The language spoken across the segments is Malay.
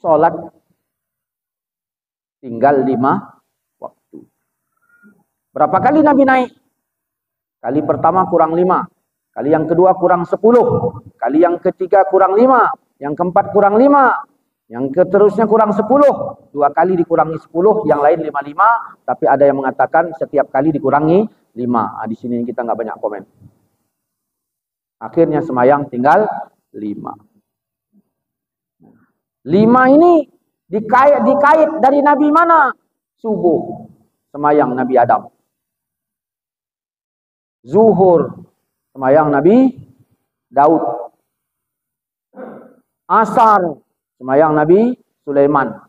sholat tinggal 5 waktu. Berapa kali Nabi naik? Kali pertama kurang 5, kali yang kedua kurang 10, kali yang ketiga kurang 5, yang keempat kurang 5, yang seterusnya kurang 10. 2 kali dikurangi 10, yang lain 5. Tapi ada yang mengatakan setiap kali dikurangi 5. Di sini kita nggak banyak komen. Akhirnya semayang tinggal 5. 5 ini dikait dari Nabi mana? Subuh, semayang Nabi Adam. Zuhur, semayang Nabi Daud. Asar, semayang Nabi Sulaiman.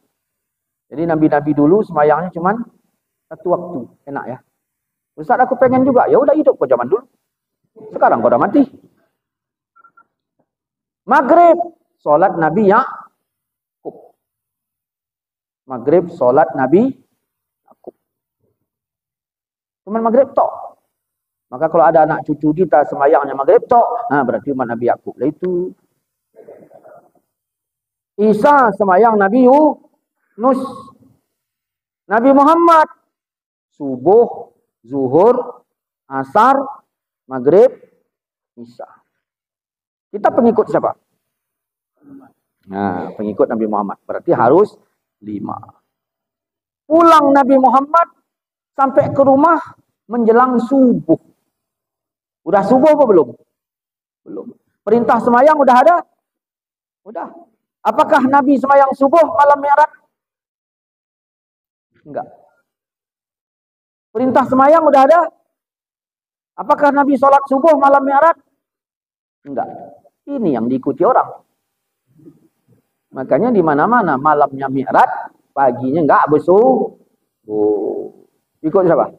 Jadi nabi-nabi dulu semayangnya cuman 1 waktu. Enak ya. Ustaz, aku pengen juga. Ya udah, hidup kau zaman dulu. Sekarang kau udah mati. Maghrib, sholat Nabi Yakub. Maghrib, sholat Nabi Yakub. Cuman maghrib tok. Maka kalau ada anak cucu kita semayangnya maghrib tok, berarti umat Nabi Yakub lah itu. Isa semayang Nabi Yunus. Nabi Muhammad subuh, zuhur, asar, maghrib, isya. Kita pengikut siapa? Nah, pengikut Nabi Muhammad. Berarti harus 5. Pulang Nabi Muhammad sampai ke rumah menjelang subuh. Udah subuh apa belum? Belum. Perintah semayang udah ada? Udah. Apakah Nabi semayang subuh malam Mi'raj? Enggak. Perintah semayang udah ada? Apakah Nabi sholat subuh malam Mi'raj? Enggak. Ini yang diikuti orang. Makanya di mana-mana malamnya Mi'raj, paginya enggak bersubuh. Ikut siapa?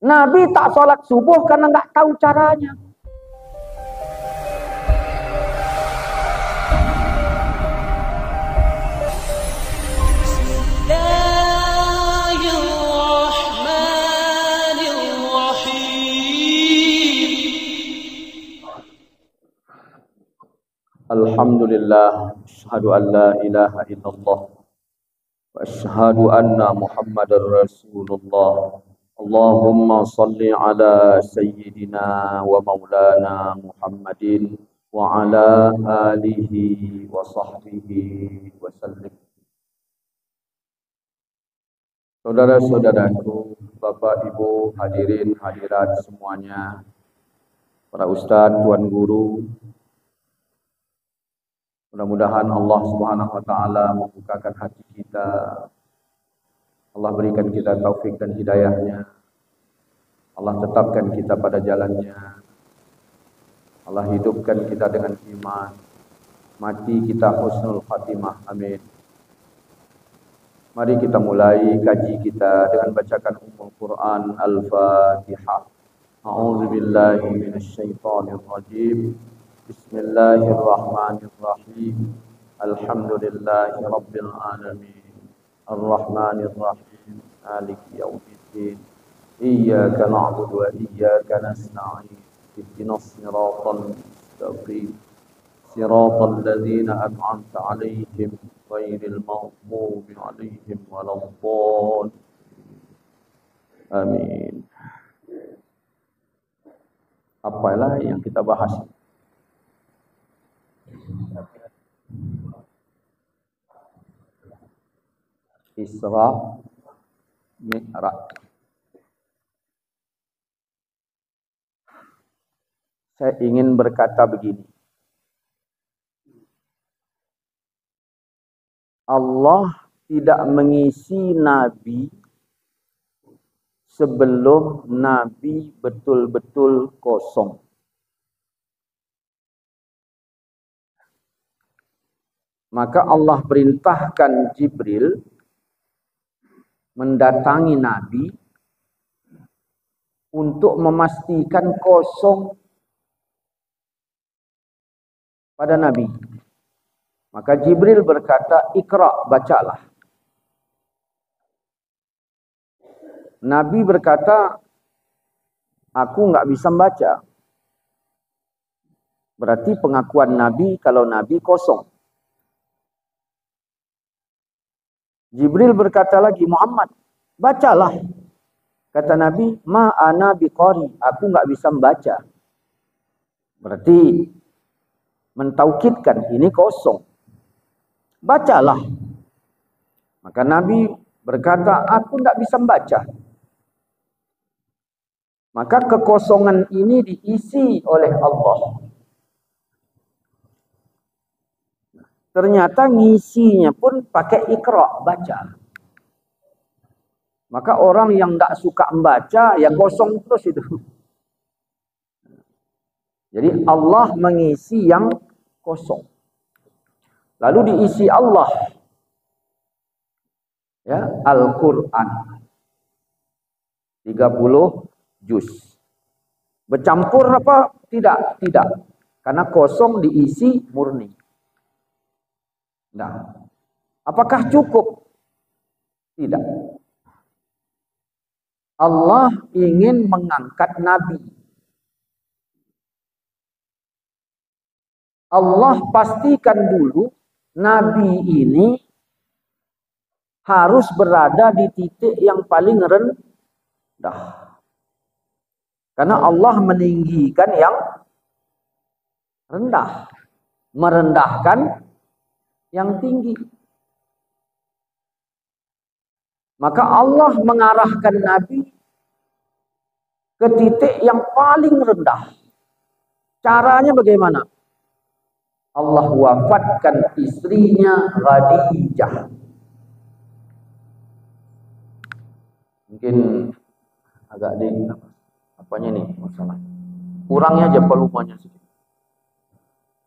Nabi tak sholat subuh karena enggak tahu caranya. Alhamdulillah, asyhadu an la ilaha illallah wa asyhadu anna Muhammadar Rasulullah. Allahumma salli ala sayyidina wa maulana Muhammadin wa ala alihi wa sahbihi wa sallim. Saudara-saudaraku, Bapak, Ibu, hadirin, hadirat semuanya, para ustadz, tuan guru, mudah-mudahan Allah Subhanahu wa taala membukakan hati kita. Allah berikan kita taufik dan hidayahnya. Allah tetapkan kita pada jalannya. Allah hidupkan kita dengan iman. Mati kita husnul khatimah. Amin. Mari kita mulai kaji kita dengan bacakan Ummul Quran Al-Fatihah. A'udzu billahi minasyaitonir rajim. Bismillahirrahmanirrahim. Alhamdulillahi rabbil alamin. Ar-Rahmanir Rahim. Maliki yaumiddin. Iyyaka na'budu wa iyyaka nasta'in. Ihdinas siratal mustaqim. Siratal ladzina an'amta 'alaihim ghairil maghdubi 'alaihim waladdallin. Amin. Apalah yang kita bahas? Isra Mi'raj. Saya ingin berkata begini. Allah tidak mengisi Nabi sebelum Nabi betul-betul kosong. Maka Allah perintahkan Jibril mendatangi Nabi untuk memastikan kosong pada Nabi. Maka Jibril berkata, "Iqra, bacalah." Nabi berkata, "Aku enggak bisa membaca." Berarti pengakuan Nabi kalau Nabi kosong. Jibril berkata lagi, Muhammad, bacalah. Kata Nabi, ma ana biqari, aku nggak bisa membaca. Berarti mentaukidkan ini kosong. Bacalah. Maka Nabi berkata, aku tidak bisa membaca. Maka kekosongan ini diisi oleh Allah. Ternyata ngisinya pun pakai Iqra, baca. Maka orang yang tidak suka membaca, ya kosong terus itu. Jadi Allah mengisi yang kosong. Lalu diisi Allah. Ya, Al-Quran. 30 juz. Bercampur apa? Tidak, tidak. Karena kosong diisi murni. Nah, apakah cukup? Tidak. Allah ingin mengangkat Nabi. Allah pastikan dulu Nabi ini harus berada di titik yang paling rendah. Karena Allah meninggikan yang rendah, merendahkan yang tinggi. Maka Allah mengarahkan Nabi ke titik yang paling rendah. Caranya bagaimana? Allah wafatkan istrinya Khadijah. Mungkin agak di apanya nih masalah. Kurangnya aja volumenya sedikit.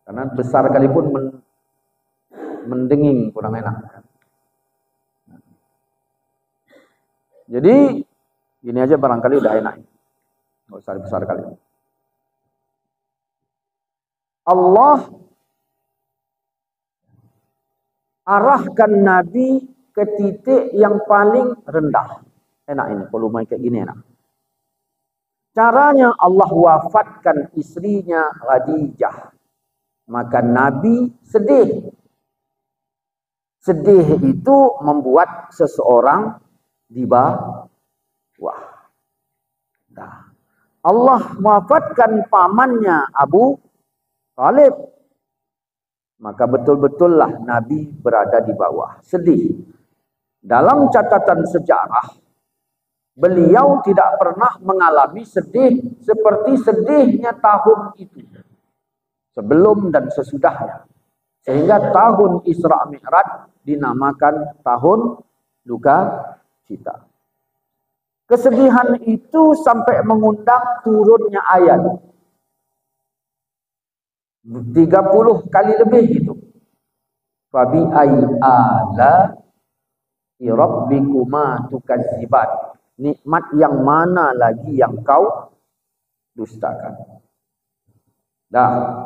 Karena besar kali pun mendenging, kurang enak. Jadi gini aja barangkali udah enak. Nggak usah besar kali. Allah arahkan Nabi ke titik yang paling rendah. Enak ini, volume kayak gini enak. Caranya Allah wafatkan istrinya Khadijah. Maka Nabi sedih. Sedih itu membuat seseorang di bawah. Nah, Allah wafatkan pamannya Abu Thalib. Maka betul-betullah Nabi berada di bawah. Sedih. Dalam catatan sejarah, beliau tidak pernah mengalami sedih seperti sedihnya tahun itu. Sebelum dan sesudahnya. Sehingga tahun Isra Mi'raj dinamakan tahun duka cita. Kesedihan itu sampai mengundang turunnya ayat. 30 kali lebih itu. Fabi ayyi ala'i rabbikuma tukadziban. Nikmat yang mana lagi yang kau dustakan. Dah.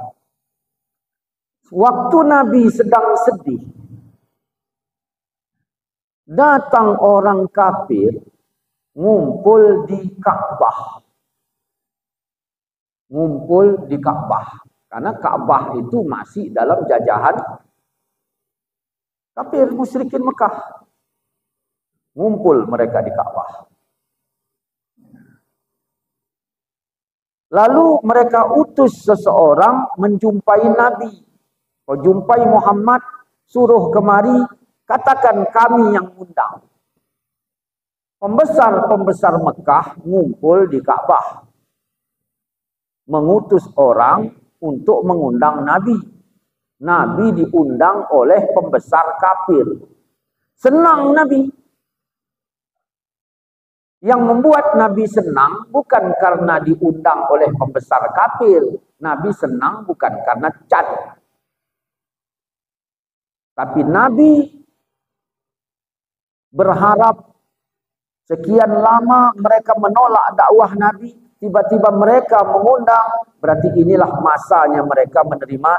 Waktu Nabi sedang sedih, datang orang kafir ngumpul di Ka'bah. Ngumpul di Ka'bah. Karena Ka'bah itu masih dalam jajahan kafir musyrikin Mekah. Ngumpul mereka di Ka'bah. Lalu mereka utus seseorang menjumpai Nabi. Kau jumpai Muhammad, suruh kemari, katakan kami yang undang. Pembesar-pembesar Mekah ngumpul di Ka'bah. Mengutus orang untuk mengundang Nabi. Nabi diundang oleh pembesar kafir. Senang Nabi. Yang membuat Nabi senang bukan karena diundang oleh pembesar kafir. Nabi senang bukan karena can. Tapi Nabi berharap sekian lama mereka menolak dakwah Nabi. Tiba-tiba mereka mengundang. Berarti inilah masanya mereka menerima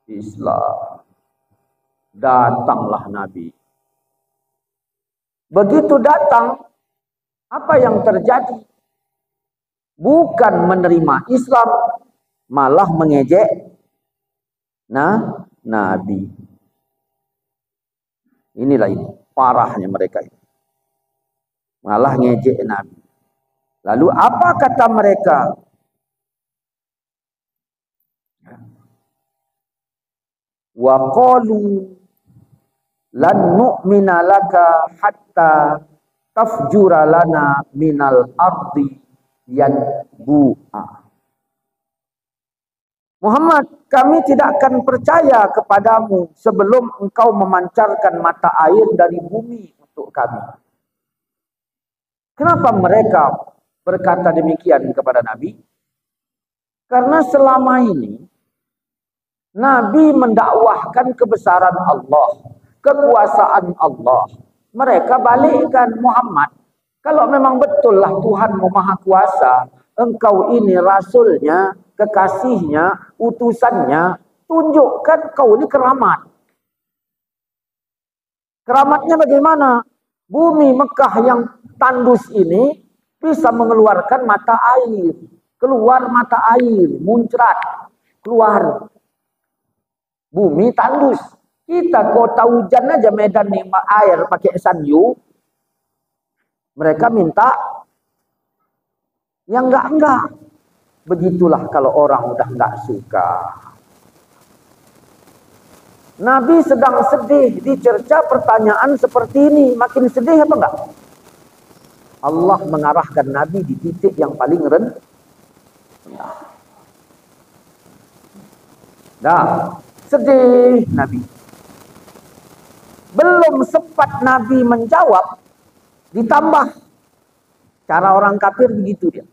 Islam. Datanglah Nabi. Begitu datang, apa yang terjadi? Bukan menerima Islam, malah mengejek Nabi. Inilah ini parahnya mereka ini. Malah ngejek Nabi. Lalu apa kata mereka? Wa qalu lan nu'mina laka hatta tafjura lana minal ardi yanbu'a. Muhammad, kami tidak akan percaya kepadamu sebelum engkau memancarkan mata air dari bumi untuk kami. Kenapa mereka berkata demikian kepada Nabi? Karena selama ini Nabi mendakwahkan kebesaran Allah, kekuasaan Allah. Mereka balikkan, Muhammad, kalau memang betullah Tuhanmu Maha Kuasa, engkau ini rasulnya, kekasihnya, utusannya, tunjukkan kau ini keramat. Keramatnya bagaimana? Bumi Mekah yang tandus ini bisa mengeluarkan mata air. Keluar mata air, muncrat, keluar. Bumi tandus. Kita kota hujan aja Medan nih air pakai sanyu. Mereka minta yang enggak. Begitulah kalau orang udah enggak suka. Nabi sedang sedih, dicerca pertanyaan seperti ini. Makin sedih apa enggak? Allah mengarahkan Nabi di titik yang paling rendah. Dah, sedih Nabi. Belum sempat Nabi menjawab, ditambah. Cara orang kafir begitu dia.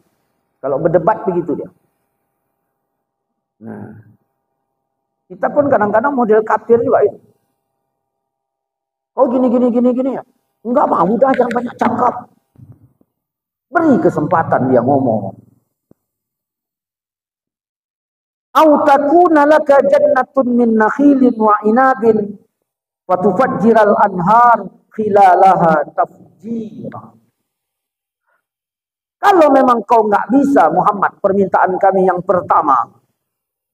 Kalau berdebat begitu dia. Nah, kita pun kadang-kadang model kafir juga itu. Kau gini ya. Enggak mau, udah jangan banyak cakap. Beri kesempatan dia ngomong. Au takuna laka jannatun min nakhilin wa inabin wa tufajjiral anhar khilalaha tafjira. Kalau memang kau nggak bisa, Muhammad, permintaan kami yang pertama,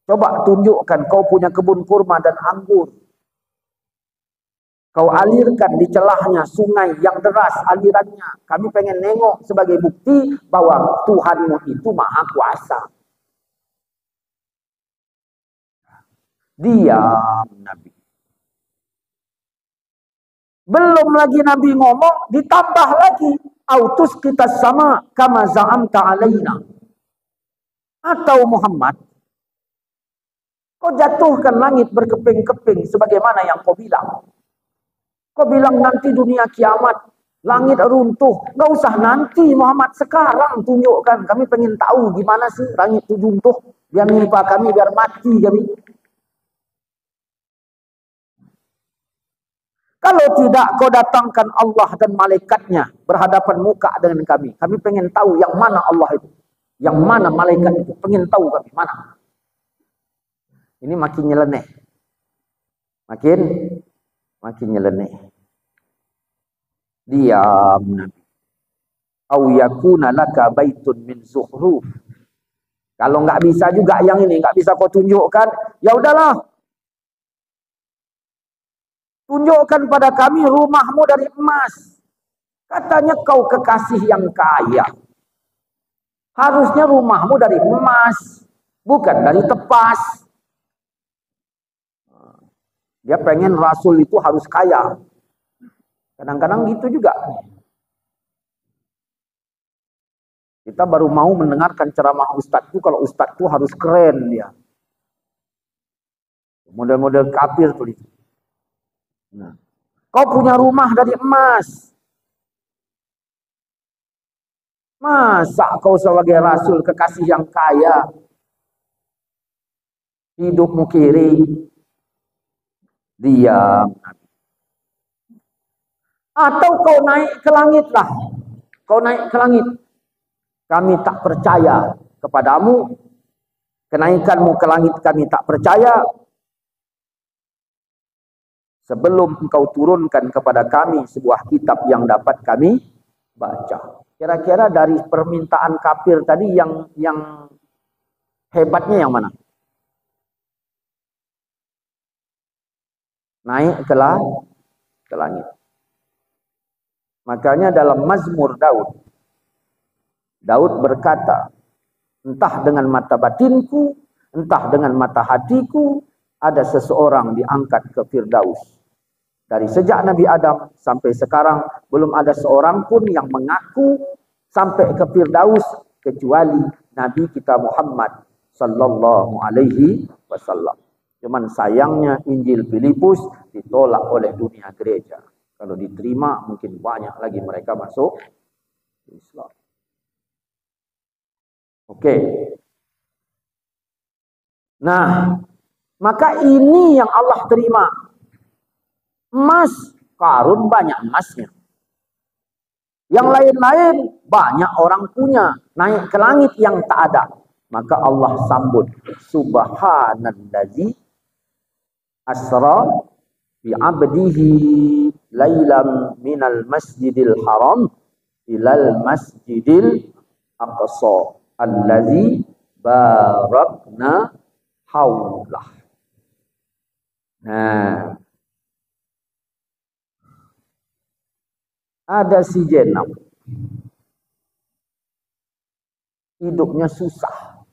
coba tunjukkan kau punya kebun kurma dan anggur. Kau alirkan di celahnya sungai yang deras alirannya. Kami pengen nengok sebagai bukti bahwa Tuhanmu itu Maha Kuasa. Diam Nabi. Belum lagi Nabi ngomong, ditambah lagi. Autus kita sama kama za'amta alaina. Atau Muhammad, kau jatuhkan langit berkeping-keping sebagaimana yang kau bilang. Kau bilang nanti dunia kiamat, langit runtuh. Gak usah nanti Muhammad, sekarang tunjukkan. Kami pengen tahu gimana sih langit itu runtuh. Biar menimpa kami, biar mati kami. Kalau tidak, kau datangkan Allah dan malaikatnya berhadapan muka dengan kami. Kami pengen tahu yang mana Allah itu. Yang mana malaikat itu. Pengen tahu kami, mana. Ini makin nyeleneh. Makin nyeleneh. Diam Nabi. Au yakuna laka baitun min zuhruf. Kalau nggak bisa juga yang ini, nggak bisa kau tunjukkan, ya udahlah. Tunjukkan pada kami rumahmu dari emas. Katanya kau kekasih yang kaya. Harusnya rumahmu dari emas, bukan dari tepas. Dia pengen Rasul itu harus kaya. Kadang-kadang gitu juga. Kita baru mau mendengarkan ceramah ustadz itu kalau ustadz itu harus keren dia. Model-model kafir tuh itu. Nah, kau punya rumah dari emas. Masa kau sebagai Rasul kekasih yang kaya, hidupmu kiri, diam. Atau kau naik ke langit lah. Kau naik ke langit. Kami tak percaya kepadamu. Kenaikanmu ke langit kami tak percaya. Sebelum engkau turunkan kepada kami sebuah kitab yang dapat kami baca. Kira-kira dari permintaan kafir tadi yang Hebatnya yang mana? Naik ke langit. Makanya dalam Mazmur Daud berkata, entah dengan mata batinku, entah dengan mata hatiku, ada seseorang diangkat ke Firdaus. Dari sejak Nabi Adam sampai sekarang, belum ada seorang pun yang mengaku sampai ke Firdaus, kecuali Nabi kita Muhammad sallallahu alaihi wasallam. Cuman sayangnya Injil Filipus ditolak oleh dunia gereja. Kalau diterima, mungkin banyak lagi mereka masuk Islam. Oke. Nah, maka ini yang Allah terima. Emas, Karun banyak emasnya. Yang lain-lain banyak orang punya. Naik ke langit yang tak ada. Maka Allah sambut. Subhanallazi asra bi'abdihi laylam minal masjidil haram ilal masjidil aqsa allazi barakna haulah. Nah, ada si Jenab, hidupnya susah,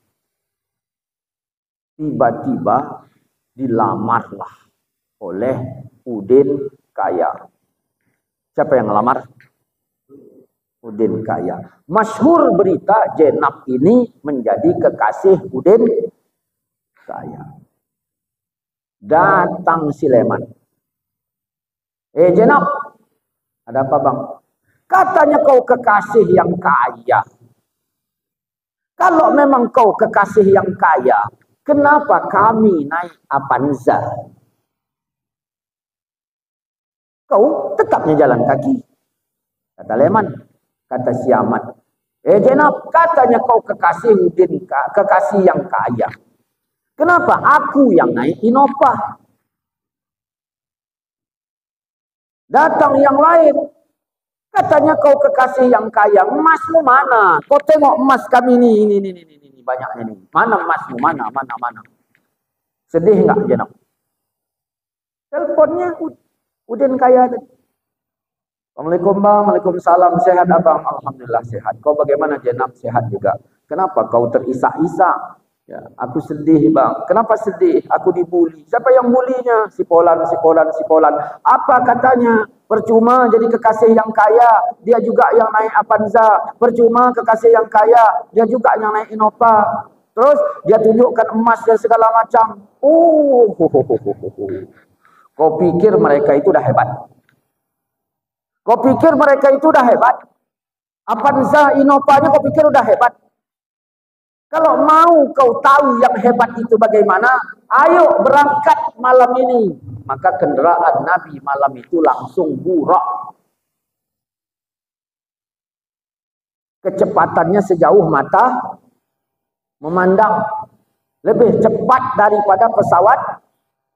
tiba-tiba dilamarlah oleh Udin kaya. Siapa yang ngelamar? Udin kaya. Masyhur berita Jenab ini menjadi kekasih Udin kaya. Datang Sileman. Jenab, ada apa bang? Katanya kau kekasih yang kaya. Kalau memang kau kekasih yang kaya, kenapa kami naik Avanza? Kau tetapnya jalan kaki. Kata Leman, kata Siamat. Jenab, katanya kau kekasih Udin, kekasih yang kaya. Kenapa aku yang naik Innova? Datang yang lain. Katanya kau kekasih yang kaya. Emasmu mana? Kau tengok emas kami ini banyaknya nih. Mana emasmu? Mana? Sedih enggak Jenab? Teleponnya Udin kaya. Assalamualaikum bang, waalaikumsalam, sehat abang? Alhamdulillah sehat. Kau bagaimana Jenab? Sehat juga. Kenapa kau terisak-isak? Ya, aku sedih bang. Kenapa sedih? Aku dibuli. Siapa yang bulinya? Si Polan. Apa katanya? Percuma jadi kekasih yang kaya, dia juga yang naik Avanza. Percuma kekasih yang kaya, dia juga yang naik Innova. Terus dia tunjukkan emas dan segala macam. Kau pikir mereka itu dah hebat? Kau pikir mereka itu dah hebat? Avanza, Innova-nya kau pikir udah hebat? Kalau mau kau tahu yang hebat itu bagaimana, ayo berangkat malam ini. Maka kendaraan Nabi malam itu langsung burak. Kecepatannya sejauh mata memandang. Lebih cepat daripada pesawat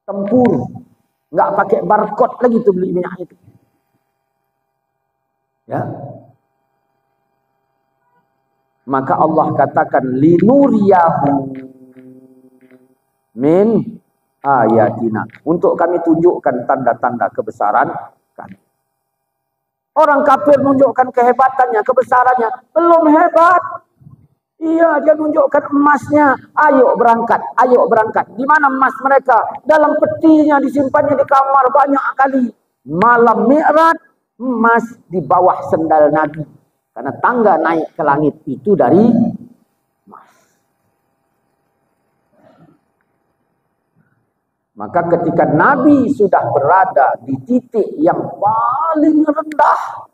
tempur. Nggak pakai barcode lagi tuh beli minyak itu. Ya. Maka Allah katakan linuriyahu min ayatina, untuk kami tunjukkan tanda-tanda kebesaran kami. Orang kafir menunjukkan kehebatannya, kebesarannya, belum hebat. Iya, dia menunjukkan emasnya. Ayo berangkat. Di mana emas mereka? Dalam petinya, disimpannya di kamar banyak kali. Malam Mi'raj, emas di bawah sendal Nabi. Karena tangga naik ke langit itu dari emas. Maka ketika Nabi sudah berada di titik yang paling rendah,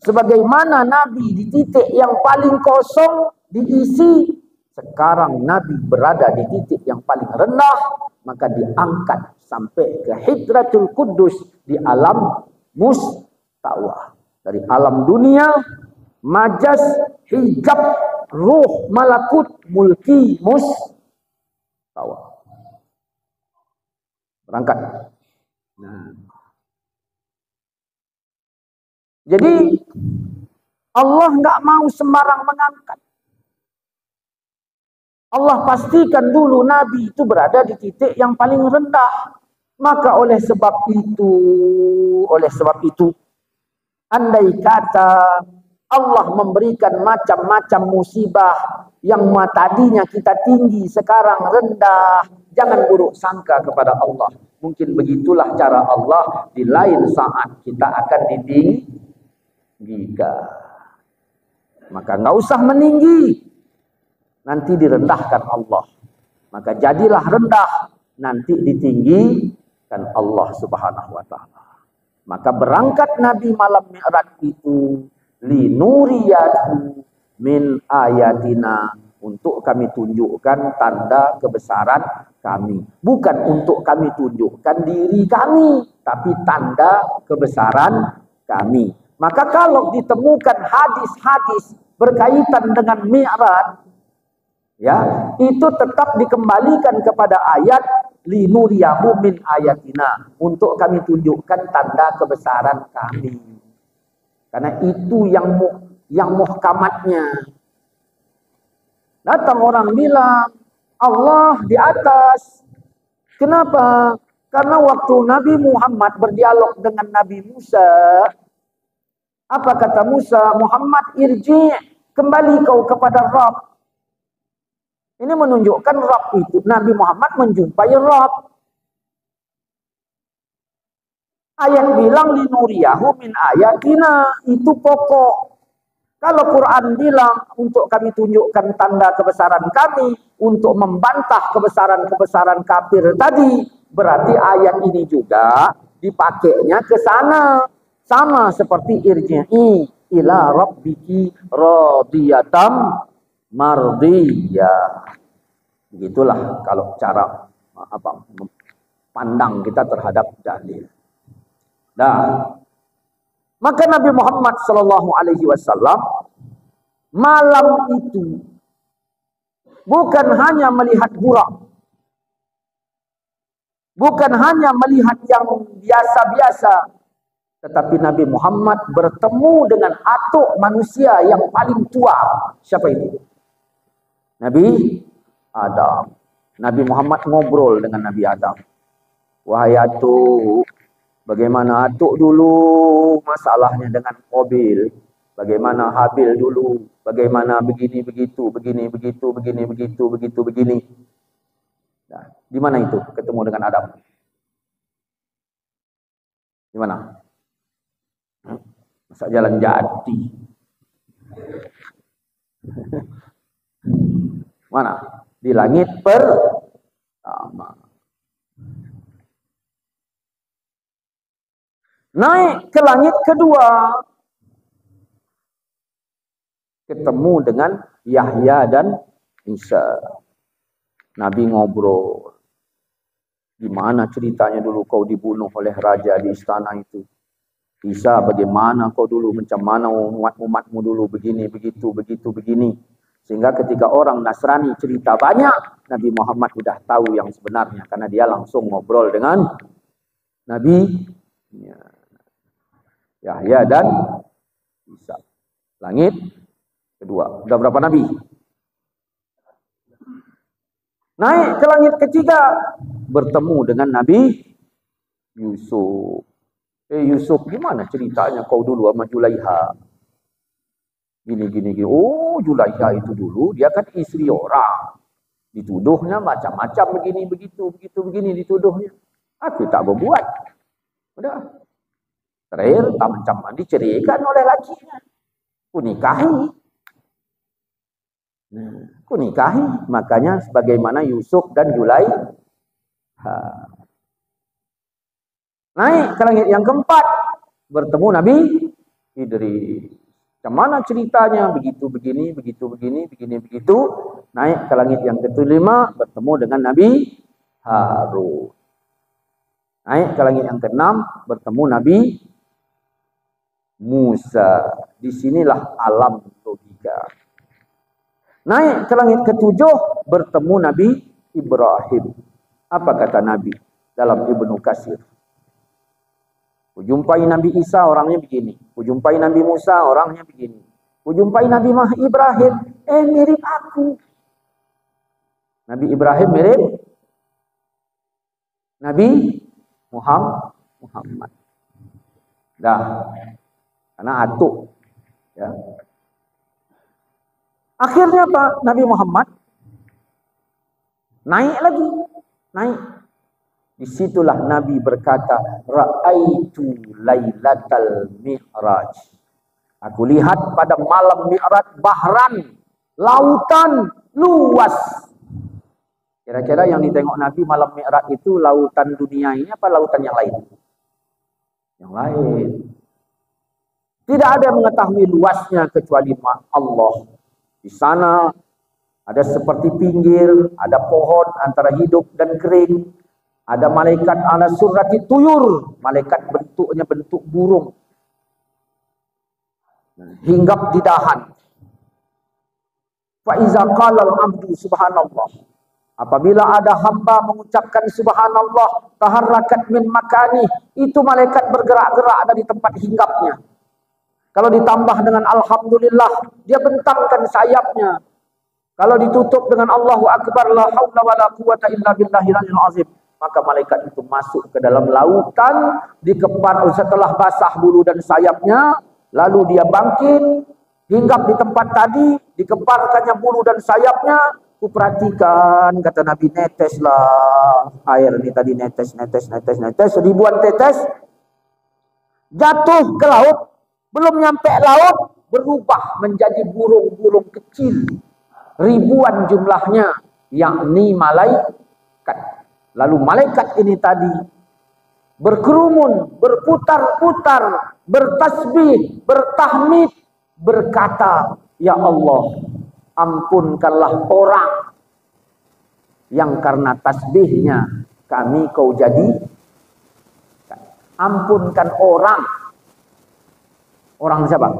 sebagaimana Nabi di titik yang paling kosong diisi, sekarang Nabi berada di titik yang paling rendah, maka diangkat sampai ke Hidratul Quddus di alam mustawah. Dari alam dunia, majas, hijab, ruh, malakut, mulki, mustawah. Berangkat. Nah. Jadi Allah nggak mau sembarang mengangkat. Allah pastikan dulu Nabi itu berada di titik yang paling rendah. Maka oleh sebab itu, andai kata Allah memberikan macam-macam musibah yang tadinya kita tinggi, sekarang rendah, jangan buruk sangka kepada Allah. Mungkin begitulah cara Allah, di lain saat kita akan ditinggikan. Maka nggak usah meninggi, nanti direndahkan Allah. Maka jadilah rendah, nanti ditinggikan Allah Subhanahu wa ta'ala. Maka berangkat Nabi malam Mi'raj itu linuriyahu min ayatina, untuk kami tunjukkan tanda kebesaran kami. Bukan untuk kami tunjukkan diri kami, tapi tanda kebesaran kami. Maka kalau ditemukan hadis-hadis berkaitan dengan Mi'raj, ya, itu tetap dikembalikan kepada ayat linuriyahu min ayatina, untuk kami tunjukkan tanda kebesaran kami. Karena itu yang muhkamatnya. Datang orang bilang Allah di atas. Kenapa? Karena waktu Nabi Muhammad berdialog dengan Nabi Musa, apa kata Musa? Muhammad, irji, kembali kau kepada Rabb. Ini menunjukkan Rabb itu, Nabi Muhammad menjumpai Rabb. Ayat bilang linuriyahu min ayatina, itu pokok. Kalau Quran bilang untuk kami tunjukkan tanda kebesaran kami, untuk membantah kebesaran-kebesaran kafir tadi, berarti ayat ini juga dipakainya ke sana. Sama seperti irji'i ila rabbiki radiyatam mardiyah. Begitulah kalau cara pandang kita terhadap dalil. Nah, maka Nabi Muhammad SAW malam itu bukan hanya melihat burak, bukan hanya melihat yang biasa-biasa, tetapi Nabi Muhammad bertemu dengan atuk manusia yang paling tua. Siapa itu? Nabi Adam. Nabi Muhammad ngobrol dengan Nabi Adam. Wahai atuk, bagaimana atuk dulu masalahnya dengan Qabil? Bagaimana Habil dulu? Bagaimana begini begitu, begini begitu, begini begitu, begitu begini. Nah, di mana itu ketemu dengan Adam? Di mana? Masa jalan Jati. Mana? Di langit pertama. Naik ke langit kedua, ketemu dengan Yahya dan Isa. Nabi ngobrol. Gimana ceritanya dulu kau dibunuh oleh raja di istana itu? Isa, bagaimana kau dulu, macam mana umatmu dulu, begini, begitu, begitu, begini. Sehingga ketika orang Nasrani cerita banyak, Nabi Muhammad sudah tahu yang sebenarnya. Karena dia langsung ngobrol dengan Nabi Yahya dan Isa. Langit kedua. Sudah berapa Nabi? Naik ke langit ketiga, bertemu dengan Nabi Yusuf. Yusuf, gimana ceritanya kau dulu sama Julaiha? Gini. Oh, Julaiha itu dulu, dia kan istri orang. Dituduhnya macam-macam, begini, begitu, begini dituduhnya. Aku tak berbuat. Udah. Terakhir, tak macam diceraikan oleh lakinya. Kunikahi. Makanya sebagaimana Yusuf dan Julaiha. Naik ke langit yang keempat, bertemu Nabi Idris. Macam mana ceritanya? Begitu begini, begitu begini, begini begitu. Naik ke langit yang kelima, bertemu dengan Nabi Harun. Naik ke langit yang keenam, bertemu Nabi Musa. Disinilah alam logika. Naik ke langit ketujuh, bertemu Nabi Ibrahim. Apa kata Nabi dalam Ibnu Katsir? Kujumpai Nabi Isa, orangnya begini. Kujumpai Nabi Musa, orangnya begini. Kujumpai Nabi Ibrahim, mirip aku. Nabi Ibrahim mirip Nabi Muhammad. Dah. Karena atuk. Ya. Akhirnya apa? Nabi Muhammad naik lagi. Naik. Disitulah Nabi berkata, Ra'aitu lailatal mi'raj. Aku lihat pada malam mi'raj bahran, lautan luas. Kira-kira yang ditengok Nabi malam mi'raj itu lautan dunia ini apa lautan yang lain? Yang lain. Tidak ada yang mengetahui luasnya kecuali Allah. Di sana ada seperti pinggir, ada pohon antara hidup dan kering. Ada malaikat ala surati tuyur. Malaikat bentuknya bentuk burung. Hinggap di dahan. Fa iza qala al-'abdu subhanallah. Apabila ada hamba mengucapkan subhanallah, taharrakat min makani, itu malaikat bergerak-gerak dari tempat hinggapnya. Kalau ditambah dengan alhamdulillah, dia bentangkan sayapnya. Kalau ditutup dengan Allahu akbar, la haula wala quwata illa billahil aliyyil azim, maka malaikat itu masuk ke dalam lautan, dikepar setelah basah bulu dan sayapnya, lalu dia bangkit, hinggap di tempat tadi, dikeparkannya bulu dan sayapnya. Kuperhatikan, kata Nabi, neteslah air ini tadi, netes, ribuan tetes, jatuh ke laut, belum nyampe laut, berubah menjadi burung-burung kecil, ribuan jumlahnya, yakni malaikat. Lalu malaikat ini tadi berkerumun, berputar-putar, bertasbih, bertahmid, berkata, Ya Allah, ampunkanlah orang yang karena tasbihnya kami kau jadi. Ampunkan orang. Orang siapa?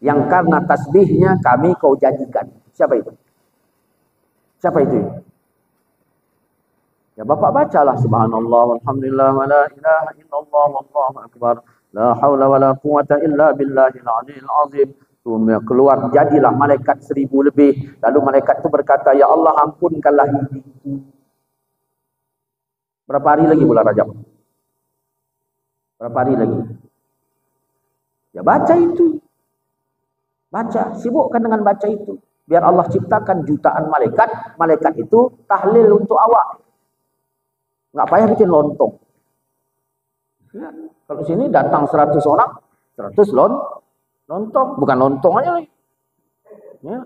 Yang karena tasbihnya kami kau jadikan. Siapa itu? Siapa itu? Ya Bapak bacalah subhanallah walhamdulillah wa la ilaha illallah wallahu akbar la haula wala quwata illa billahil aliyyil azim. Keluar jadilah malaikat 1000 lebih. Lalu malaikat itu berkata, Ya Allah ampunkanlah itu. Berapa hari lagi bulan Rajab? Berapa hari lagi? Ya baca itu. Baca, sibukkan dengan baca itu. Biar Allah ciptakan jutaan malaikat. Malaikat itu tahlil untuk awak. Nggak payah bikin lontong. Ya, kalau sini datang 100 orang, 100 lontong, bukan lontong aja lagi. Ya.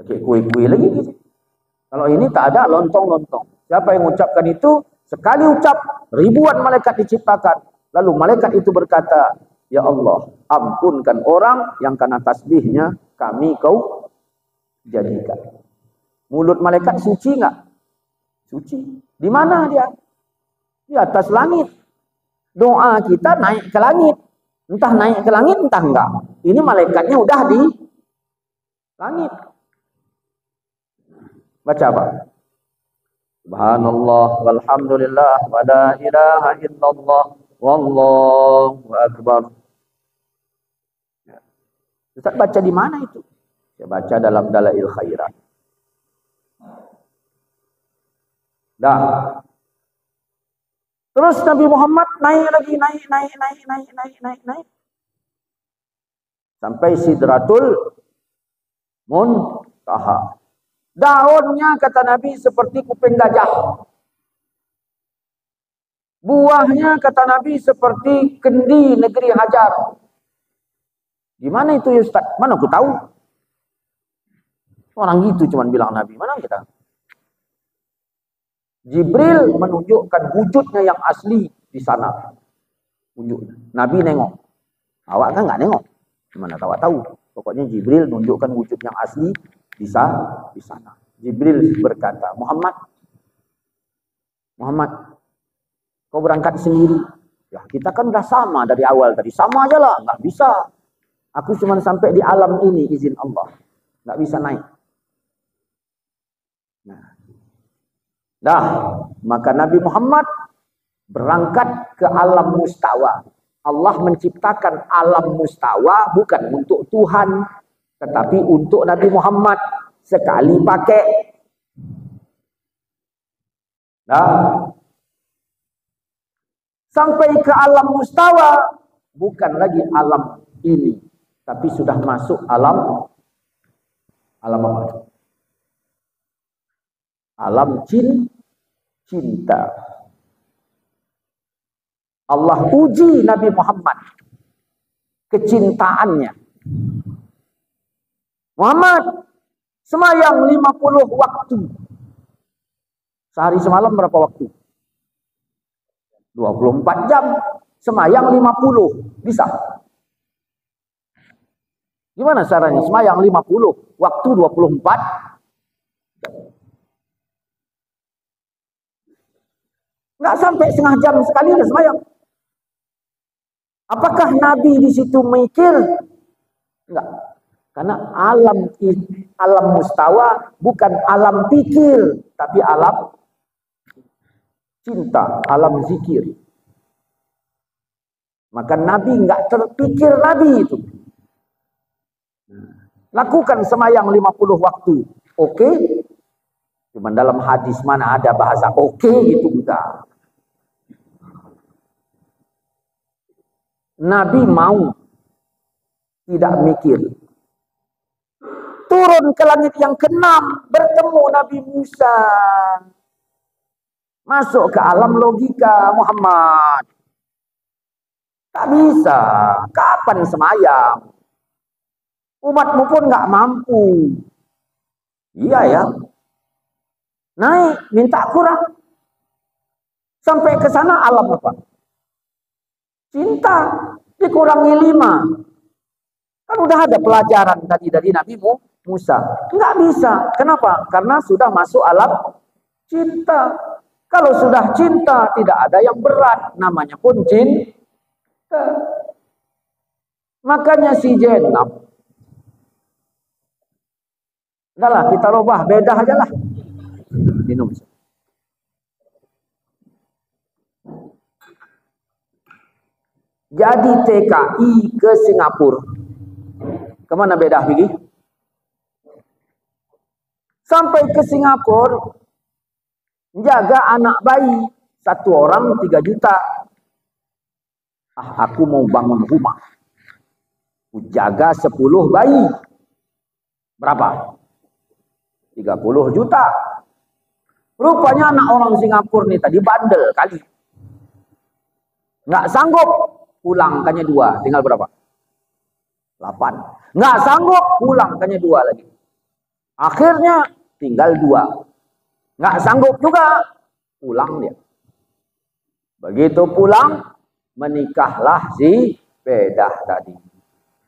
Pakai kue-kue lagi gitu. Kalau ini tak ada lontong-lontong. Siapa yang mengucapkan itu, sekali ucap, ribuan malaikat diciptakan. Lalu malaikat itu berkata, Ya Allah, ampunkan orang yang karena tasbihnya kami kau jadikan. Mulut malaikat suci enggak? Suci. Di mana dia? Di atas langit. Doa kita naik ke langit. Entah naik ke langit, entah enggak. Ini malaikatnya udah di langit. Baca apa? Subhanallah walhamdulillah wa la ilaha illallah wallahu akbar. Ustaz baca di mana itu? Saya baca dalam Dalail Khairat. Dah. Terus Nabi Muhammad naik lagi, naik. Sampai Sidratul Muntaha. Daunnya kata Nabi seperti kuping gajah. Buahnya kata Nabi seperti kendi negeri Hajar. Di mana itu ya Ustaz? Mana aku tahu? Orang gitu cuman bilang Nabi. Mana kita? Jibril menunjukkan wujudnya yang asli di sana. Wujudnya. Nabi nengok. Awak kan nggak nengok. Mana tahu. Pokoknya Jibril menunjukkan wujud yang asli di sana. Jibril berkata, Muhammad, kau berangkat sendiri. Ya, kita kan udah sama dari awal tadi. Sama aja lah, nggak bisa. Aku cuma sampai di alam ini izin Allah. Nggak bisa naik. Dah, maka Nabi Muhammad berangkat ke alam mustawa. Allah menciptakan alam mustawa bukan untuk Tuhan, tetapi untuk Nabi Muhammad. sekali pakai. Nah, sampai ke alam mustawa, bukan lagi alam ini, tapi sudah masuk alam apa? Alam cinta. Allah uji Nabi Muhammad kecintaannya. Muhammad semayang 50 waktu. Sehari semalam berapa waktu? 24 jam. Semayang 50. Bisa? Gimana caranya? Semayang 50. Waktu 24. Nggak sampai setengah jam sekali udah semayang. Apakah Nabi di situ mikir? Enggak. Karena alam mustawa bukan alam pikir, tapi alam cinta, alam zikir. Maka Nabi enggak terpikir Nabi itu. Lakukan semayang 50 waktu. Oke? Cuma dalam hadis mana ada bahasa oke gitu enggak. Nabi mau tidak mikir. Turun ke langit yang ke-6, bertemu Nabi Musa. Masuk ke alam logika Muhammad. Tak bisa. Kapan semayang? Umatmu pun nggak mampu. Iya ya. Naik, minta kurang. Sampai ke sana alam apa? Cinta. Dikurangi 5. Kan udah ada pelajaran tadi dari Nabi Musa. Nggak bisa. Kenapa? Karena sudah masuk alam cinta. Kalau sudah cinta, tidak ada yang berat. Namanya pun cinta. Makanya si Jenab. Udahlah, kita robah. Beda aja lah. Minum. Jadi TKI ke Singapura. Kemana beda pergi? Sampai ke Singapura, jaga anak bayi. 1 orang 3 juta. Aku mau bangun rumah. Jaga 10 bayi. Berapa? 30 juta. Rupanya anak orang Singapura nih tadi bandel kali. Nggak sanggup. Pulangkannya 2. Tinggal berapa? 8. Nggak sanggup. Pulangkannya 2 lagi. Akhirnya tinggal 2. Nggak sanggup juga. Pulang dia. Begitu pulang, menikahlah si Bedah tadi.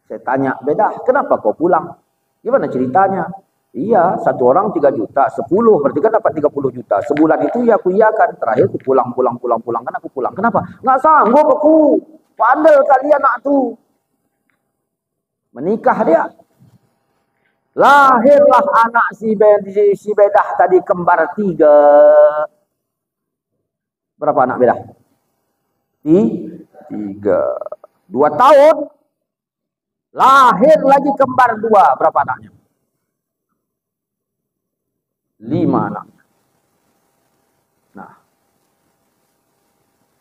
Saya tanya, Bedah, kenapa kau pulang? Gimana ceritanya? Iya, 1 orang 3 juta, 10 berarti kan dapat 30 juta. Sebulan itu ya aku iyakan. Terakhir aku pulang kan aku pulang. Kenapa? Nggak sanggup aku. Pandel kali anak tuh. Menikah dia. Lahirlah anak si Bedah tadi kembar 3. Berapa anak Bedah? 3. 2 tahun. Lahir lagi kembar 2. Berapa anaknya? 5 anak. Nah,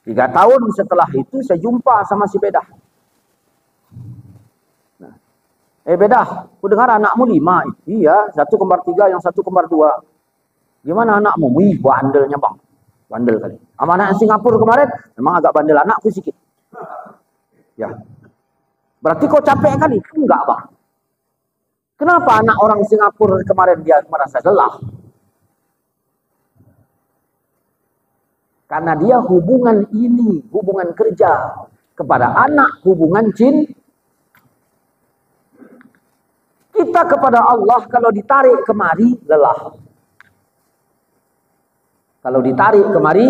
3 tahun setelah itu saya jumpa sama si Bedah. Nah, Bedah, aku dengar anakmu 5. Iya, 1 kembar 3, yang 1 kembar 2. Gimana anakmu? Wih, bandelnya bang. Bandel kali. Sama anak Singapura kemarin, memang agak bandel anakku sedikit. Ya. Berarti kau capek kali? Enggak bang. Kenapa anak orang Singapura kemarin dia merasa lelah? Karena dia hubungan ini, hubungan kerja. Kepada anak, hubungan cinta. Kita kepada Allah kalau ditarik kemari, lelah. Kalau ditarik kemari,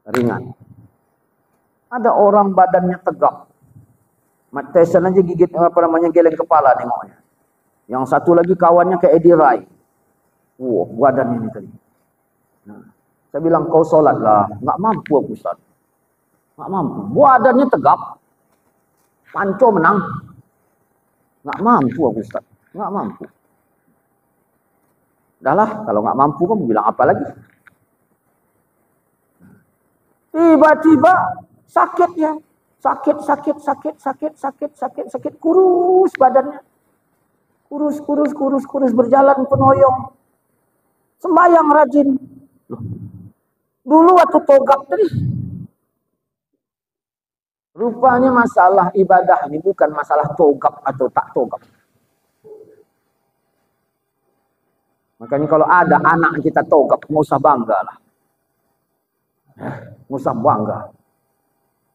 ringan. Ada orang badannya tegak. Mike Tyson aja gigit, geleng kepala nengoknya. Yang satu lagi kawannya kayak Eddie Rai. Wah, badan ini tadi. Nah, saya bilang, kau sholat lah. Nggak mampu aku Ustaz. Nggak mampu. Badannya tegap. Panco menang. Nggak mampu aku Ustaz. Nggak mampu. Udahlah, kalau nggak mampu kan bilang apa lagi. Tiba-tiba sakit ya. Sakit, kurus badannya. Kurus, berjalan penoyong. Sembahyang rajin. Loh, dulu waktu togap tadi. Rupanya masalah ibadah ini bukan masalah togap atau tak togap. Makanya kalau ada anak kita togap, nggak usah bangga lah. Nggak usah bangga.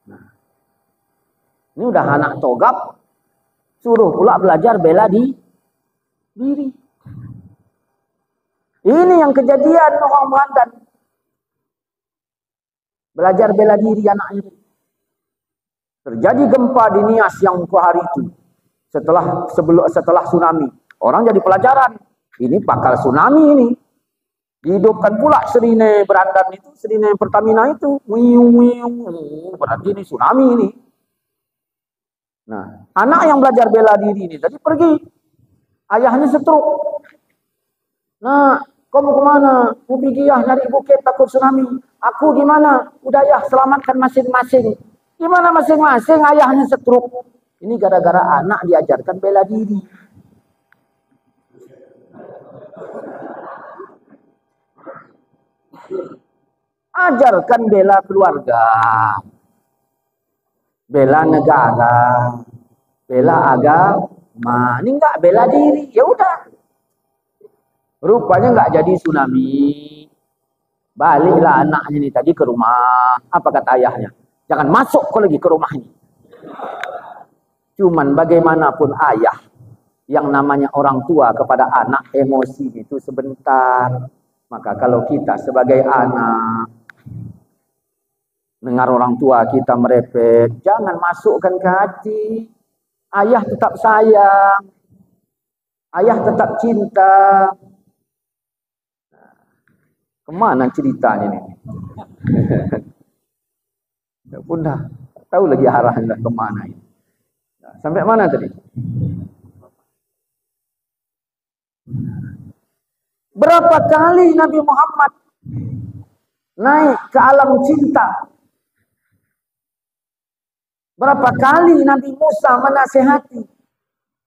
Nah, ini udah anak togap, suruh pula belajar bela diri. Ini yang kejadian orang Banten. Belajar bela diri anaknya. Terjadi gempa di Nias yang ke hari itu. Setelah tsunami. Orang jadi pelajaran. Ini bakal tsunami ini. Dihidupkan pula Serine Berandan itu, Serine Pertamina itu. Berarti ini tsunami ini. Nah, anak yang belajar bela diri ini tadi pergi. Ayahnya setruk. Nah, kamu kemana? Mau pergi ya nyari bukit takut tsunami. Aku gimana? Udah ya selamatkan masing-masing. Gimana masing-masing? Ayahnya setruk. Ini gara-gara anak diajarkan bela diri. Ajarkan bela keluarga, bela negara, bela agama. Ini enggak bela diri, ya udah. Rupanya enggak jadi tsunami. Baliklah anaknya ini tadi ke rumah. Apa kata ayahnya? Jangan masuk kau lagi ke rumah ini. Cuman bagaimanapun ayah, yang namanya orang tua kepada anak, emosi itu sebentar. Maka kalau kita sebagai anak dengar orang tua kita merepet, jangan masukkan ke hati. Ayah tetap sayang, ayah tetap cinta. Kemana ceritanya ini? Ya pun dah tahu lagi arahnya kemana ini. Sampai mana tadi? Berapa kali Nabi Muhammad naik ke alam cinta? Berapa kali Nabi Musa menasihati?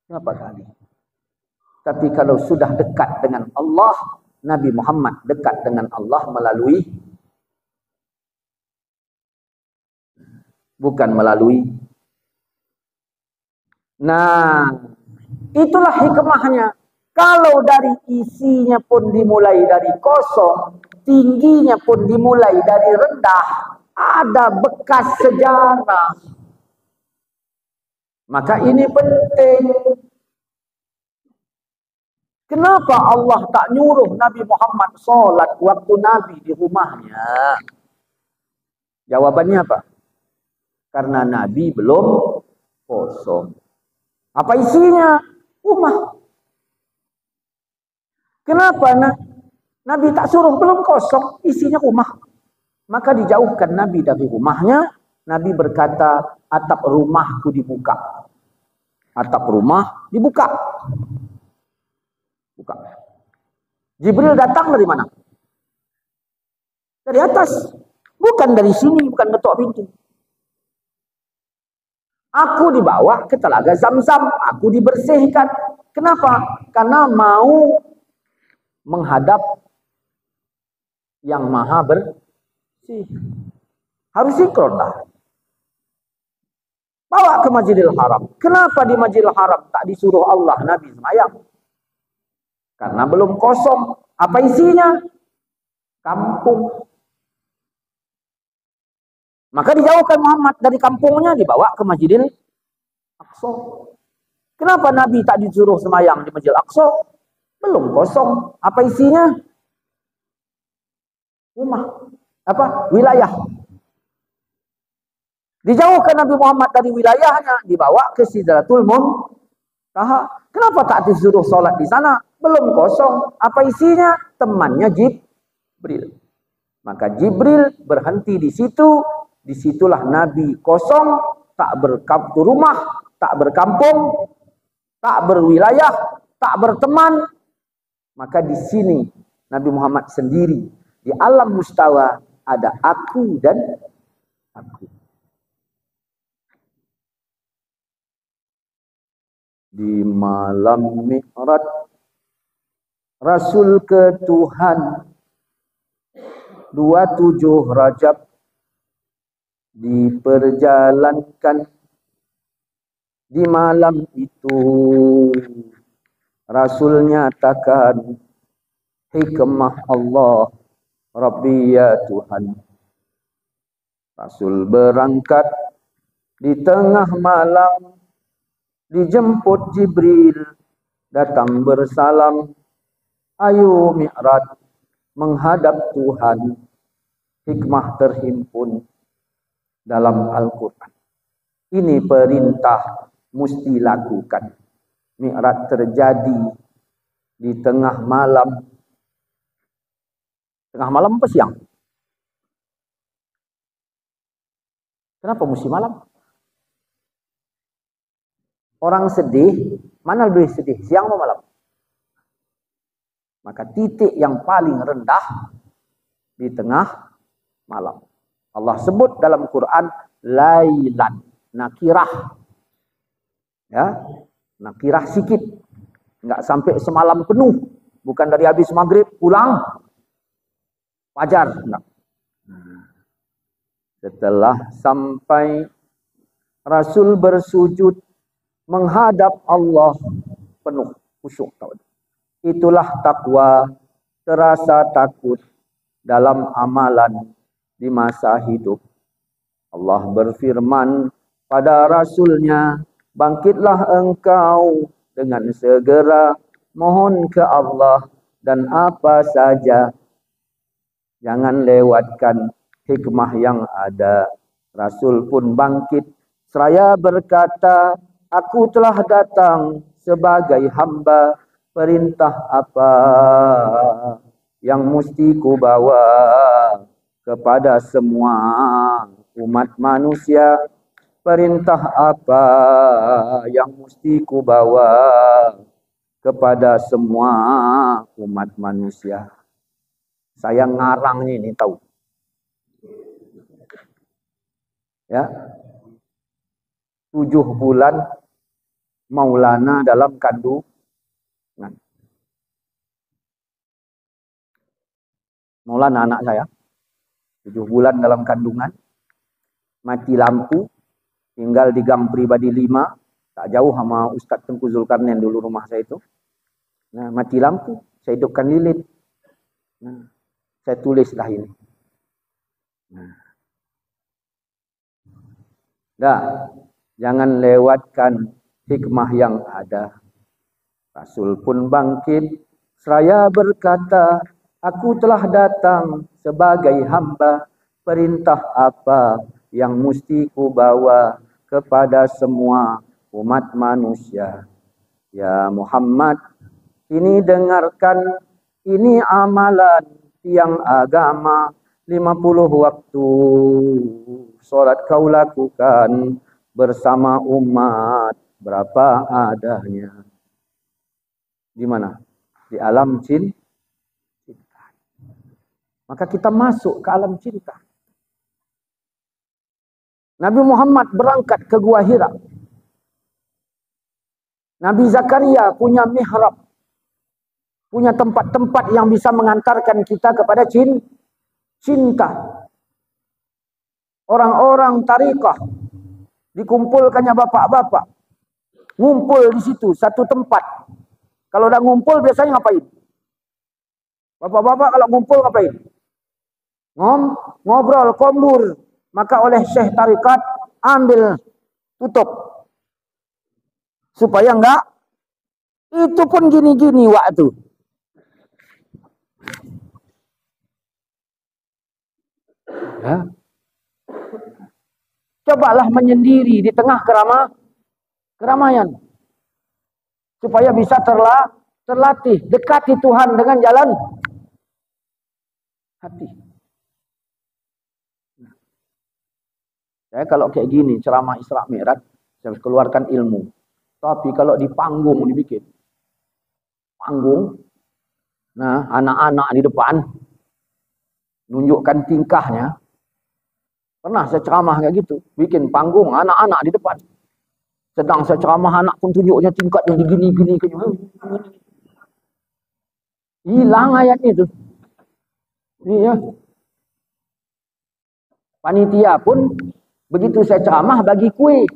Berapa kali? Tapi kalau sudah dekat dengan Allah, Nabi Muhammad dekat dengan Allah melalui, bukan melalui. Nah, itulah hikmahnya. Kalau dari isinya pun dimulai dari kosong, tingginya pun dimulai dari rendah, ada bekas sejarah. Maka ini penting. Kenapa Allah tak nyuruh Nabi Muhammad sholat waktu Nabi di rumahnya? Jawabannya apa? Karena Nabi belum kosong. Apa isinya? Rumah. Kenapa Nabi tak suruh belum kosong, isinya rumah. Maka dijauhkan Nabi dari rumahnya. Nabi berkata, atap rumahku dibuka. Atap rumah dibuka. Buka. Jibril datang dari mana? Dari atas. Bukan dari sini, bukan ketok pintu. Aku dibawa ke telaga Zam-Zam. Aku dibersihkan. Kenapa? Karena mau menghadap yang maha bersih. Harus sinkron lah. Bawa ke Masjidil Haram. Kenapa di Masjidil Haram tak disuruh Allah Nabi sembahyang? Karena belum kosong. Apa isinya? Kampung. Maka dijauhkan Muhammad dari kampungnya, dibawa ke Masjidil Aqsa. Kenapa Nabi tak disuruh sembahyang di Masjidil Aqsa? Belum kosong. Apa isinya? Rumah. Apa? Wilayah. Dijauhkan Nabi Muhammad dari wilayahnya, dibawa ke Sidratul Muntaha. Kenapa tak disuruh sholat di sana? Belum kosong. Apa isinya? Temannya Jibril. Maka Jibril berhenti di situ. Disitulah Nabi kosong, tak rumah, tak berkampung, tak berwilayah, tak berteman. Maka di sini Nabi Muhammad sendiri, di alam mustawa ada aku dan aku. Di malam Mi'raj Rasul ke Tuhan 27 Rajab diperjalankan. Di malam itu Rasul nyatakan hikmah Allah Rabbi ya Tuhan. Rasul berangkat di tengah malam, dijemput Jibril, datang bersalam, ayo Mi'raj menghadap Tuhan. Hikmah terhimpun dalam Al-Quran. Ini perintah mesti lakukan. Mi'raj terjadi di tengah malam. Tengah malam apa siang? Kenapa mesti malam? Orang sedih, mana lebih sedih? Siang atau malam? Maka titik yang paling rendah di tengah malam. Allah sebut dalam Quran lailan, nakirah. Ya, nakirah sikit. Enggak sampai semalam penuh. Bukan dari habis maghrib pulang fajar. Enggak. Setelah sampai Rasul bersujud menghadap Allah penuh khusyuk. Itulah takwa, terasa takut dalam amalan di masa hidup. Allah berfirman pada Rasulnya, bangkitlah engkau dengan segera, mohon ke Allah dan apa saja. Jangan lewatkan hikmah yang ada. Rasul pun bangkit, seraya berkata, aku telah datang sebagai hamba, perintah apa yang mesti ku bawa kepada semua umat manusia? Perintah apa yang mesti ku bawa kepada semua umat manusia? Saya ngarang ini tahu. Ya. 7 bulan Maulana dalam kandungan. Maulana anak saya. 7 bulan dalam kandungan. Mati lampu. Tinggal di gang pribadi 5. Tak jauh sama Ustadz Tengku Zulkarnain dulu rumah saya itu. Nah, mati lampu. Saya hidupkan lilin. Nah, saya tulislah ini. Nah. Dah, jangan lewatkan hikmah yang ada. Rasul pun bangkit, seraya berkata, aku telah datang sebagai hamba, perintah apa yang mesti ku bawa kepada semua umat manusia. Ya Muhammad, ini dengarkan, ini amalan tiang agama, 50 waktu salat kau lakukan bersama umat berapa adanya. Di mana? Di alam cinta. Maka kita masuk ke alam cinta. Nabi Muhammad berangkat ke Gua Hira. Nabi Zakaria punya mihrab. Punya tempat-tempat yang bisa mengantarkan kita kepada cinta. Orang-orang tarikah dikumpulkannya bapak-bapak. Ngumpul di situ satu tempat. Kalau udah ngumpul biasanya ngapain? Bapak-bapak kalau ngumpul ngapain? Ngobrol, kombur. Maka oleh syekh tarikat ambil tutup. Supaya enggak. Itu pun gini-gini waktu. Ya. Cobalah menyendiri di tengah keramaian. Supaya bisa terlatih. Dekati Tuhan dengan jalan hati. Saya kalau kayak gini, ceramah Isra Mi'raj, saya keluarkan ilmu. Tapi kalau di panggung dibikin. Panggung, Nah, anak-anak di depan nunjukkan tingkahnya. Pernah saya ceramah kayak gitu, bikin panggung anak-anak di depan. Sedang saya ceramah, anak pun tunjuknya tingkat yang digini-gini. Hilang ayat itu. Iya. Panitia pun begitu saya ceramah bagi kue.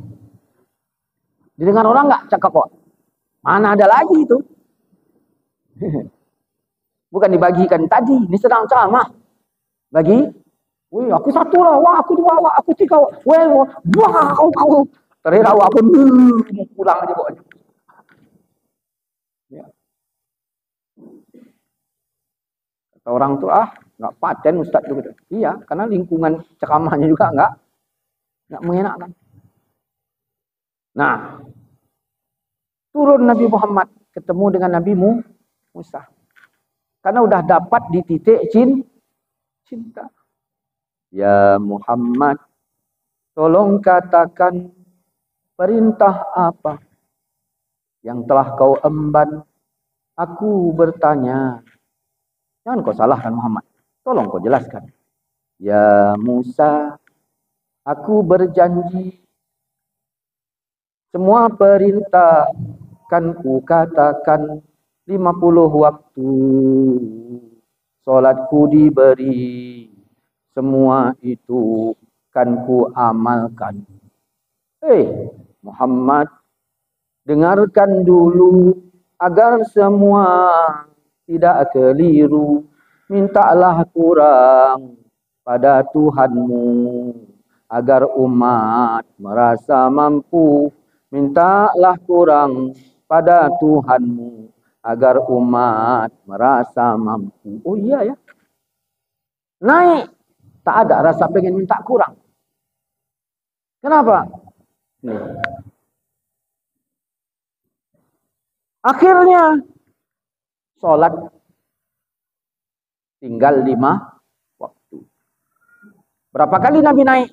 Didengar orang nggak cakap kok? Mana ada lagi itu? Bukan dibagikan tadi, ini sedang ceramah. Bagi, wih aku satu lah, wah aku dua, wah aku tiga, wah kau. Terakhir awak pun pulang aja pokoknya. Ya. Kata orang tuh nggak paten Ustaz itu. Iya, karena lingkungan ceramahnya juga nggak mengenakan. Nah, turun Nabi Muhammad ketemu dengan Nabi Musa. Karena udah dapat di titik cinta. Ya Muhammad, tolong katakan perintah apa yang telah kau emban. Aku bertanya. Jangan kau salahkan Muhammad. Tolong kau jelaskan. Ya Musa, aku berjanji semua perintah kan ku katakan 50 waktu. Salatku diberi. Semua itu kan ku amalkan. Muhammad, dengarkan dulu agar semua tidak keliru. Mintalah kurang pada Tuhanmu agar umat merasa mampu. Mintalah kurang pada Tuhanmu agar umat merasa mampu. Oh iya ya. Naik. Tak ada rasa pengen minta kurang. Kenapa? Nih. Akhirnya sholat tinggal 5 waktu. Berapa kali Nabi naik?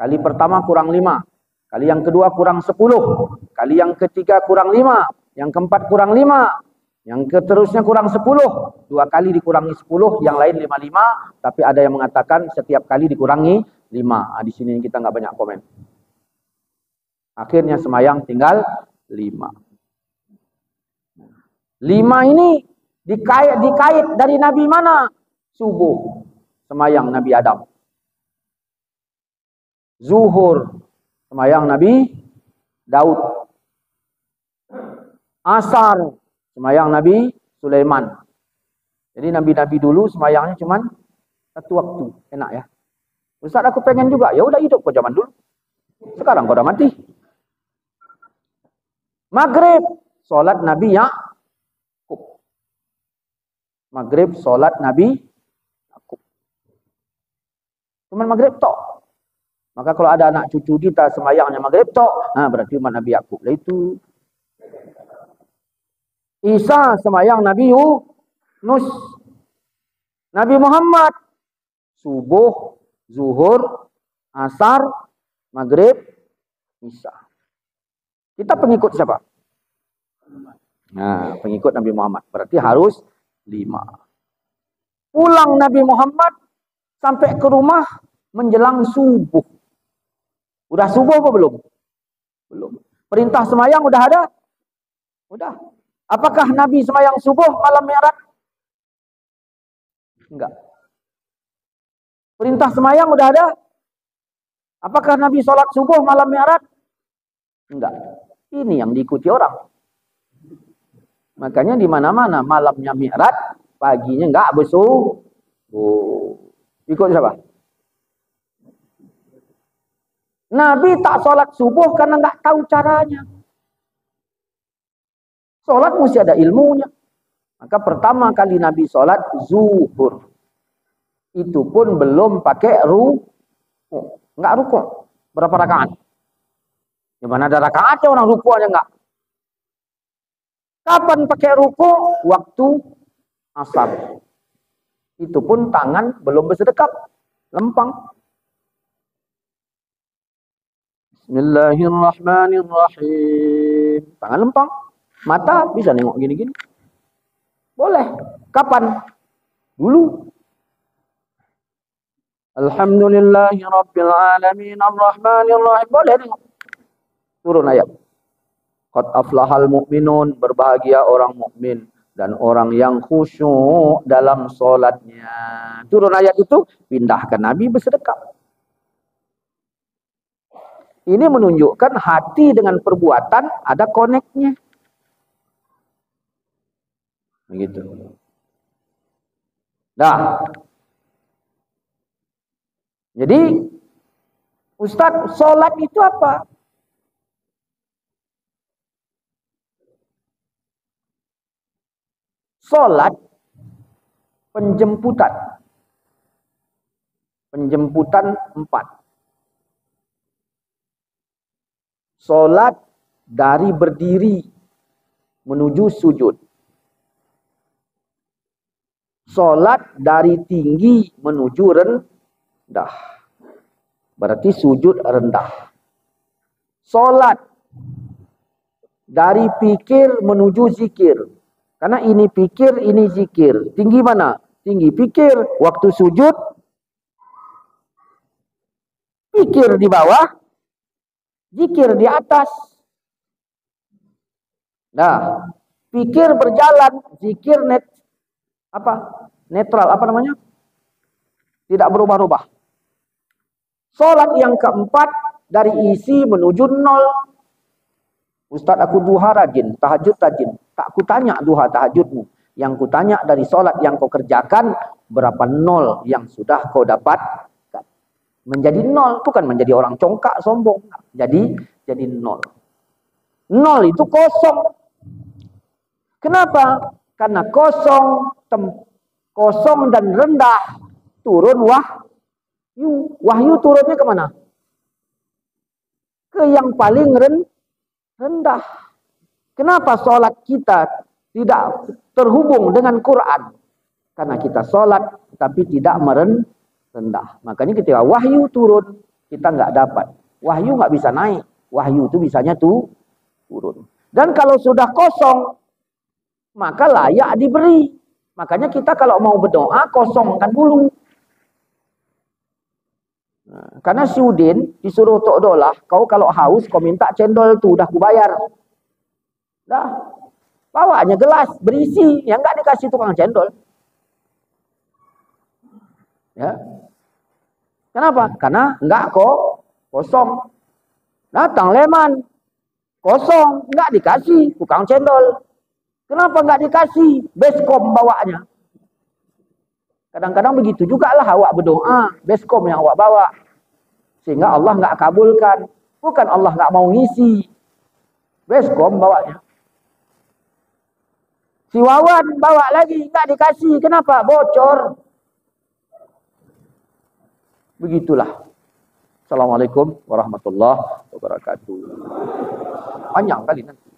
Kali pertama kurang 5. Kali yang kedua kurang 10. Kali yang ketiga kurang 5. Yang keempat kurang 5. Yang keterusnya kurang 10. 2 kali dikurangi 10, yang lain 5. Tapi ada yang mengatakan setiap kali dikurangi 5. Di sini kita nggak banyak komen. Akhirnya semayang tinggal 5. 5 ini dikait dari Nabi mana? Subuh, semayang Nabi Adam. Zuhur, semayang Nabi Daud. Asar, semayang Nabi Sulaiman. Jadi nabi-nabi dulu semayangnya cuma 1 waktu. Enak ya. Ustaz aku pengen juga. Ya udah hidup kau zaman dulu. Sekarang kau udah mati. Maghrib, sholat Nabi Yakub. Maghrib, sholat Nabi Yakub. Cuman maghrib tok. Maka kalau ada anak cucu kita semayangnya maghrib tok, berarti umat Nabi Yakub lah itu. Isa semayang Nabi Yunus. Nabi Muhammad subuh, zuhur, asar, maghrib, Isa. Kita pengikut siapa? Nah, pengikut Nabi Muhammad. Berarti harus 5. Pulang Nabi Muhammad sampai ke rumah menjelang subuh. Udah subuh apa belum? Belum. Perintah semayang udah ada? Udah. Apakah Nabi semayang subuh malam Mi'raj? Enggak. Perintah semayang udah ada? Apakah Nabi sholat subuh malam Mi'raj? Enggak. Ini yang diikuti orang. Makanya di mana-mana malamnya Mi'raj, paginya enggak besubuh. Ikut siapa? Nabi tak sholat subuh karena enggak tahu caranya. Sholat mesti ada ilmunya. Maka pertama kali Nabi sholat zuhur. Itu pun belum pakai ruku. Enggak ruku. Berapa rakaat? Di mana ada rakaatnya orang ruku aja enggak. Kapan pakai ruku? Waktu asar. Itu pun tangan belum bersedekap. Lempang. Bismillahirrahmanirrahim. Tangan lempang. Mata bisa nengok gini-gini. Boleh. Kapan? Dulu. Alhamdulillahirrabbilalamin ar-Rahmanirrahim. Boleh tengok. Turun ayat. Qad aflahal mu'minun. Berbahagia orang mukmin dan orang yang khusyuk dalam solatnya. Turun ayat itu, pindahkan Nabi bersedekap. Ini menunjukkan hati dengan perbuatan ada koneknya. Begitu. Dah. Jadi, Ustaz, solat itu apa? Solat penjemputan. Penjemputan 4. Solat dari berdiri menuju sujud. Solat dari tinggi menuju rendah. Berarti sujud rendah. Solat dari pikir menuju zikir. Karena ini pikir, ini zikir. Tinggi mana? Tinggi pikir. Waktu sujud, pikir di bawah, zikir di atas. Nah, pikir berjalan, zikir netral, apa namanya? Tidak berubah-ubah. Solat yang keempat, dari isi menuju nol. Ustaz, aku duha rajin, tahajud rajin. Tak ku tanya duha tahajudmu. Yang ku tanya dari solat yang kau kerjakan, berapa nol yang sudah kau dapat? Menjadi nol, bukan menjadi orang congkak, sombong. Jadi nol. Nol itu kosong. Kenapa? Karena kosong dan rendah. Turun wahyu. Wahyu turunnya kemana? Ke yang paling rendah. Kenapa sholat kita tidak terhubung dengan Quran? Karena kita sholat tapi tidak merendah. Makanya ketika wahyu turun, kita nggak dapat. Wahyu nggak bisa naik. Wahyu itu bisanya turun. Dan kalau sudah kosong, maka layak diberi. Makanya kita kalau mau berdoa, kosongkan dulu. Nah, karena si Udin disuruh Tok Dolah, kau kalau haus kau minta cendol tuh, udah kubayar. Dah, bawanya gelas berisi, yang enggak dikasih tukang cendol. Ya. Kenapa? Karena enggak kosong. Datang Leman, kosong, enggak dikasih tukang cendol. Kenapa enggak dikasih? Beskom bawanya. Kadang-kadang begitu juga lah awak berdoa, beskom yang awak bawa. Sehingga Allah enggak kabulkan. Bukan Allah enggak mau ngisi. Beskom bawanya. Si Wawan bawa lagi, enggak dikasih. Kenapa? Bocor. Begitulah. Assalamualaikum warahmatullahi wabarakatuh. Panjang kali nanti.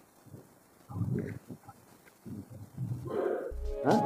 Hah?